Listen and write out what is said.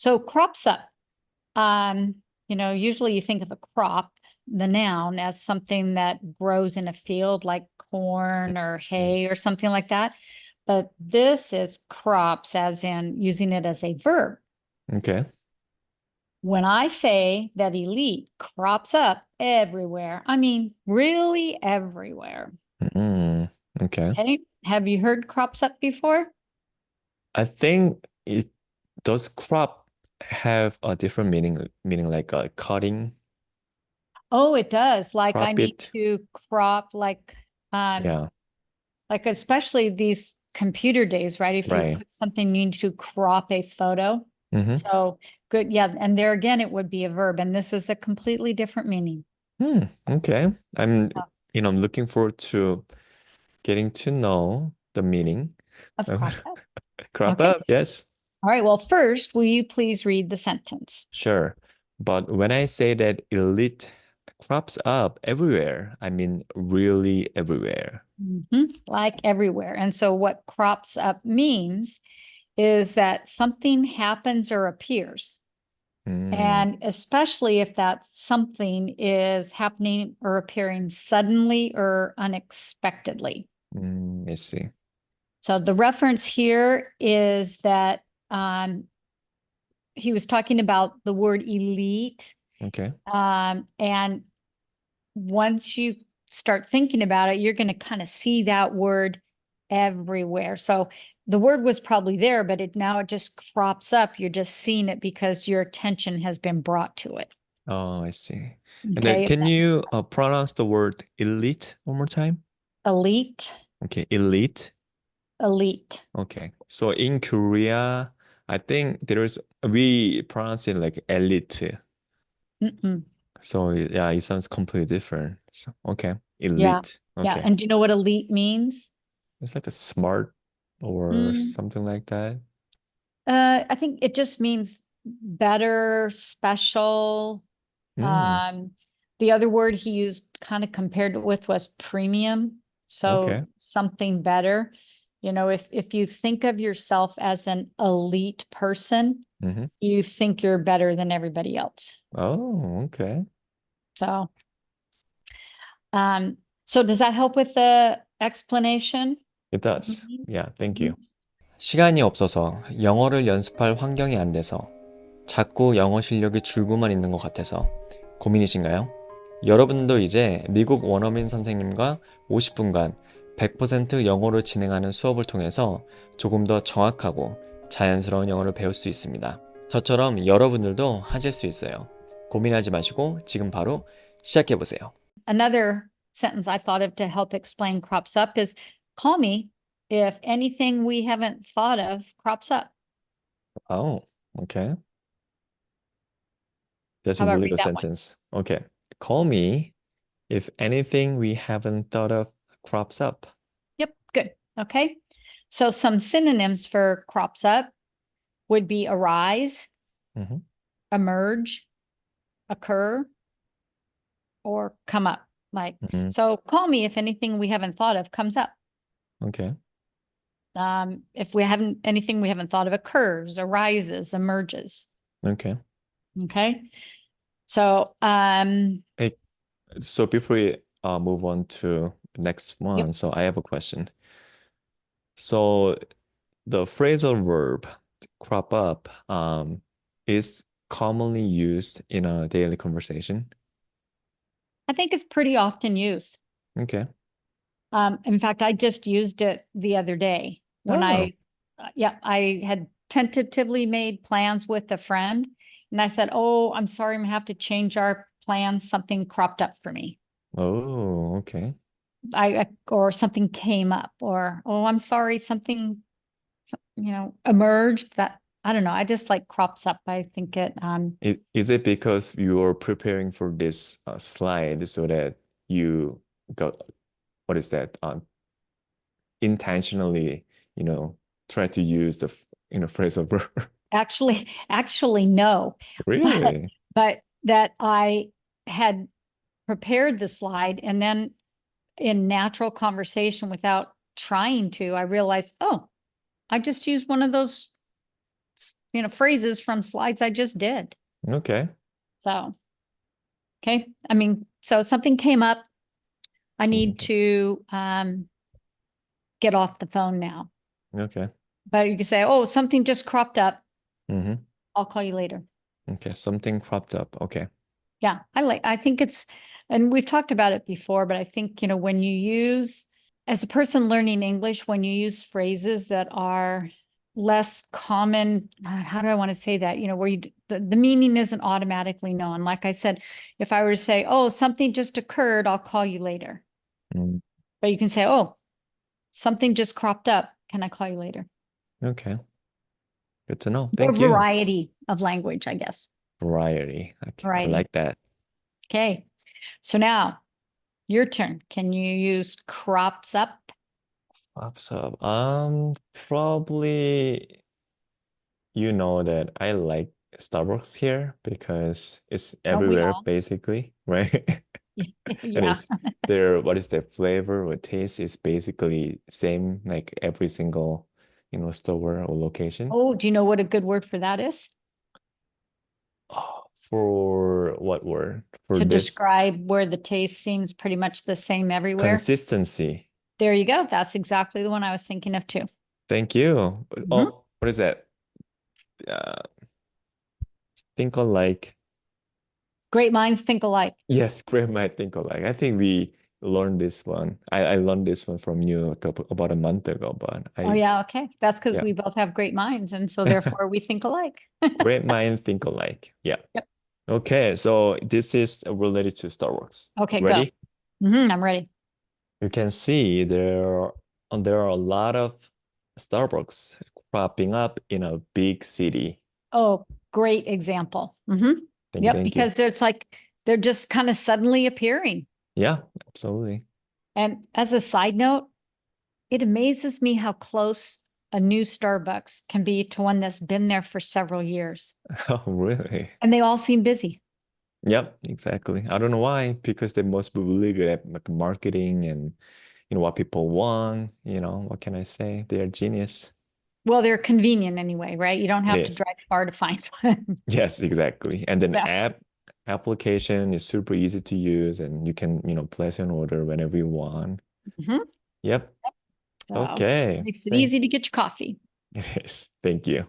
So crops up. Usually you think of a crop, the noun, as something that grows in a field like corn or Mm. hay or something like that. But this is crops, as in using it as a verb. Okay. When I say that elite crops up everywhere, I mean really everywhere. Mm, okay. Okay. Have you heard crops up before? I think it does crop have a different meaning like cutting, Oh, it does. Like I crop need it. to crop um Yeah, like especially these computer days, right? If you right. put something, you need to crop a photo. Mm-hmm. So good. Yeah. And there again, it would be a verb. And this is a completely different meaning Okay. I'm, uh, I'm looking forward to getting to know the meaning. of of crop up. Crop Okay. up, yes. All right. Well, first, will you please read the sentence? Sure. But when I say that elite crops up everywhere, I mean really everywhere. Like everywhere. And so what crops up means is that something happens or appears. Mm, And especially if that something is happening or appearing suddenly or unexpectedly. I see. So the reference here is that he was talking about the word elite. Okay. And once you start thinking about it, you're going to kind of see that word everywhere. So the word was probably there, but it just crops up. You're just seeing it because your attention has been brought to it. Oh, I see. And then Okay. can you pronounce the word elite one more time? Elite, Okay, elite. elite. Okay. So in Korea, I think we pronounce it like elite. Mm-mm. So yeah, it sounds completely different. So okay, Yeah. elite. Yeah. Okay. And do you know what elite means? It's like a smart or Mm, something like that. I think it just means better, special. Mm, Um, the other word he used kind of compared it with was premium. So okay. something better. If you think of yourself as an elite person, Hmm. you think you're better than everybody else. Oh, okay. So, um, so does that help with the explanation? It does. Mhm. Yeah, thank you. Mhm. 시간이 없어서 영어를 연습할 환경이 안 돼서 자꾸 영어 실력이 줄고만 있는 것 같아서 고민이신가요? 여러분도 이제 미국 원어민 선생님과 50분간 100% 영어로 진행하는 수업을 통해서 조금 더 정확하고 자연스러운 영어를 배울 수 있습니다. 저처럼 여러분들도 하실 수 있어요. 고민하지 마시고 지금 바로 시작해보세요. Another sentence I thought of to help explain crops up is call me if anything we haven't thought of crops up. Oh, okay. That's How a about really read good that one? sentence. Okay. Call me if anything we haven't thought of crops up. Yep, good. Okay. So some synonyms for crops up would be arise, Mhm. emerge, occur, or come up. Like, Mhm. so call me if anything we haven't thought of comes up. Okay. If we haven't anything we haven't thought of occurs, arises, emerges. Okay. Okay. So Hey, so before we move on to the next yep. one, so I have a question. So the phrasal verb crop up is commonly used in a daily conversation. I think it's pretty often used. Okay. In fact, I just used it the other day when Oh, I had tentatively made plans with a friend, and I said, "Oh, I'm sorry, I'm gonna have to change our plans. Something cropped up for me. oh, okay. Or something came up, or oh, I'm sorry, something, emerged that I don't know. I just like crops up. I think Is it because you're preparing for this slide so that you got, what is that? Intentionally, you know, try to use phrasal verb. actually no, but Really? but that I had prepared the slide and then in natural conversation without trying to, I realized, oh, I just used one of those phrases from slides I just did. Okay. So, okay. I mean, so something came up. I need to get off the phone now. Okay. But you can say, oh, something just cropped up. Mm-hmm. I'll call you later. Okay. Something cropped up. Okay. Yeah, I think it's, and we've talked about it before, but I think, when you use, as a person learning English, when you use phrases that are less common, how do I want to say that? Where the meaning isn't automatically known. Like I said, if I were to say, oh, something just occurred, I'll call you later. Mm. But you can say, oh, something just cropped up. Can I call you later? Okay. Good to know. More Thank you. variety of language, I guess. Variety. Okay. I Variety. like that. Okay. So now your turn. Can you use crops up? Pops up. Probably you know that I like Starbucks here because it's Don't we everywhere all? basically, right? And Yeah. it's what is the flavor or taste is basically same like every single, store or location. Oh, do you know what a good word for that is? Oh, for what word? For To this describe where the taste seems pretty much the same everywhere. consistency. There you go. That's exactly the one I was thinking of too. Thank you. Mhm. Oh, what is that? Uh, think alike. Great minds think alike. Yes, grandma, I think alike. I think we learned this one. I learned this one from you about a month ago, but Oh, yeah. Okay. That's because yeah. we both have great minds. And so therefore we think alike. Great mind, think alike. Yeah. Yep. Okay, so this is related to Star Wars. Okay, go. Ready? I'm ready. You can see there are a lot of Starbucks cropping up in a big city. Oh, great example. Thank you, Yep. thank you. Because there's they're just kind of suddenly appearing. Yeah, absolutely. And as a side note, it amazes me how close a new Starbucks can be to one that's been there for several years. Oh, really? And they all seem busy. Yep, exactly. I don't know why, because they must be really good at like marketing and what people want, what can I say? They are genius. Well, they're convenient anyway, right? You don't It have to is. drive far to find one. Yes, exactly. And then Exactly. application is super easy to use and you can, place an order whenever you want. Mhm. Yep. So Okay. makes it easy to get your coffee. It is. Thank you.